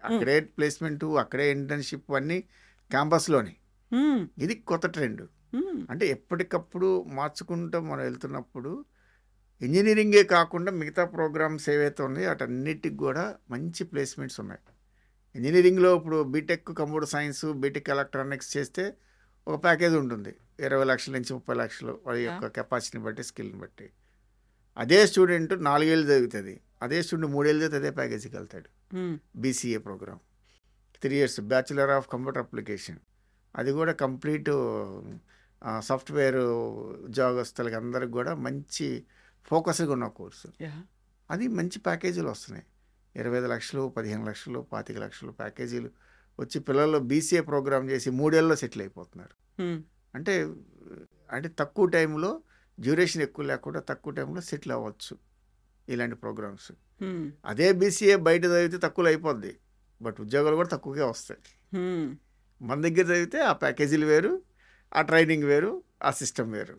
అక్కడే ప్లేస్మెంట్, అక్కడే ఇంటర్న్షిప్ అన్నీ క్యాంపస్లోనే. ఇది కొత్త ట్రెండ్. అంటే ఎప్పటికప్పుడు మార్చుకుంటూ మనం వెళ్తున్నప్పుడు ఇంజనీరింగే కాకుండా మిగతా ప్రోగ్రామ్స్ ఏవైతే ఉన్నాయో వాటన్నిటికి కూడా మంచి ప్లేస్మెంట్స్ ఉన్నాయి. ఇంజనీరింగ్లో ఇప్పుడు BTech computer science, BTech electronics చేస్తే ఒక ప్యాకేజ్ ఉంటుంది, 20 లక్షల నుంచి 30 లక్షలు వాడి యొక్క కెపాసిటీని బట్టి, స్కిల్ని బట్టి. అదే స్టూడెంట్ 4 ఏళ్ళు చదువుతుంది, అదే స్టూడెంట్ 3 ఏళ్ళు చదివితే అదే ప్యాకేజీకి వెళ్తాడు. BCA program 3 years bachelor of computer application, అది కూడా కంప్లీట్ సాఫ్ట్వేర్ ఉద్యోగస్తులకి అందరికి కూడా మంచి ఫోకస్గా ఉన్న కోర్సు. అది మంచి ప్యాకేజీలు వస్తున్నాయి, 25 లక్షలు, 15 లక్షలు, 25 లక్షలు ప్యాకేజీలు వచ్చి పిల్లలు బీసీఏ ప్రోగ్రామ్ చేసి 3 ఏళ్ళలో సెటిల్ అయిపోతున్నారు. అంటే అంటే తక్కువ టైంలో, డ్యూరేషన్ ఎక్కువ లేకుండా తక్కువ టైంలో సెటిల్ అవ్వచ్చు ఇలాంటి ప్రోగ్రామ్స్. అదే బీసీఏ బయట చదివితే తక్కువలో అయిపోద్ది, బట్ ఉద్యోగాలు కూడా తక్కువగా వస్తాయి. మన దగ్గర చదివితే ఆ ప్యాకేజీలు వేరు, ఆ ట్రైనింగ్ వేరు, ఆ సిస్టమ్ వేరు.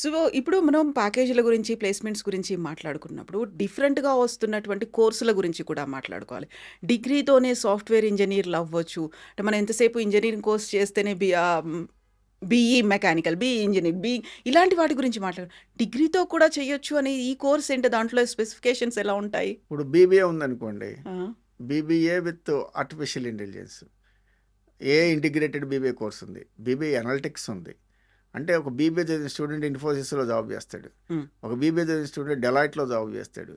సో ఇప్పుడు మనం ప్యాకేజీల గురించి, ప్లేస్మెంట్స్ గురించి మాట్లాడుకున్నప్పుడు డిఫరెంట్గా వస్తున్నటువంటి కోర్సుల గురించి కూడా మాట్లాడుకోవాలి. డిగ్రీతోనే సాఫ్ట్వేర్ ఇంజనీర్లు అవ్వచ్చు, అంటే మనం ఎంతసేపు ఇంజనీరింగ్ కోర్స్ చేస్తేనే బీఈ మెకానికల్, బీఈ ఇంజనీర్, ఇలాంటి వాటి గురించి డిగ్రీతో కూడా చేయొచ్చు అని ఈ కోర్స్ ఏంటి, దాంట్లో స్పెసిఫికేషన్స్ ఎలా ఉంటాయి? ఇప్పుడు బీబీఏ ఉందనుకోండి, BBA with artificial intelligence, integrated BBA course ఉంది, బీబీఏ అనలిటిక్స్ ఉంది. అంటే ఒక బీబీఏ చదివిన స్టూడెంట్ ఇన్ఫోసిస్లో జాబ్ చేస్తాడు, ఒక బీబీఏ చదివిన స్టూడెంట్ డెలాయిట్లో జాబ్ చేస్తాడు,